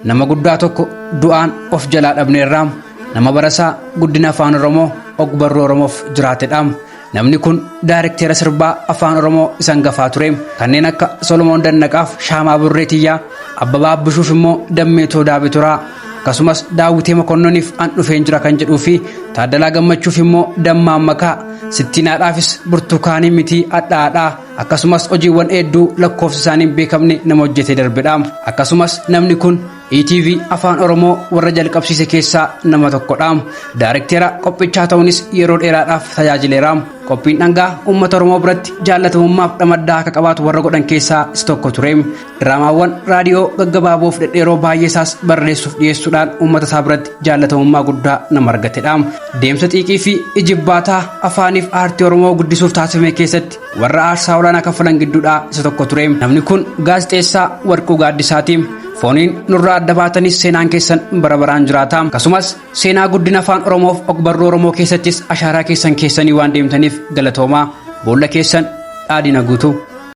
nama guddaa tokko du'aan of jalaa dhabneerraam nama barasaa guddina afaan Oromoo ogbarruu Oromoof jiraatedhaam. Namni kun daayirektera sirbaa afaan Oromoo isan gafaa tureem kanneen akka Solomoon Dannaqaaf Shaamaa Burreetiyyaa Abbabaa Abbishuuf immoo Dammeetoo Daabituraa akkasumas Daawitee Makonnoniif an dhufeen jira kan jedhuu fi Taaddalaa Gammachuuf immoo Dammaan Makaa Sittinaadhaafis Burtukaanii Mitii Adhaadhaa akkasumas hojiiwwan hedduu lakkoofsa isaaniin beekamne nama hojjetee darbedhaam. Akkasumas namni kun ETV afaan Oromoo warra jalqabsiise keessaa nama tokkodhaam. Daayirektera qophichaa ta'uunis yeroo dheeraadhaaf tajaajileeraam. Qophiin dhangaa uummata Oromoo biratti jaallatamummaaf dhamaddaa akka qabaatu warra godhan keessaa isa tokko tureem. Diraamaawwan raadiyoo gaggabaaboof dhedheeroo baay'eesaas barreessuuf dhiyeessuudhaan uummata isaa biratti jaallatamummaa guddaa nama argatedhaam. Deemsa xiiqii fi ijibbaataa afaaniif aartii Oromoo guddisuuf taasifame keessatti warra aarsaa olaanaa kaffalan gidduudhaa isa tokko tureem. Namni kun gaazexeessaa Warquu Gaaddisaatiim. Fooniin nurraa adda baatanis seenaan keessan bara baraan jiraataa. Akkasumas seenaa guddina afaan Oromoof ogbarruu Oromoo keessattis ashaaraa keessanii waan deemtaniif galatoomaa. Boolla keessan dhaadina guutuu.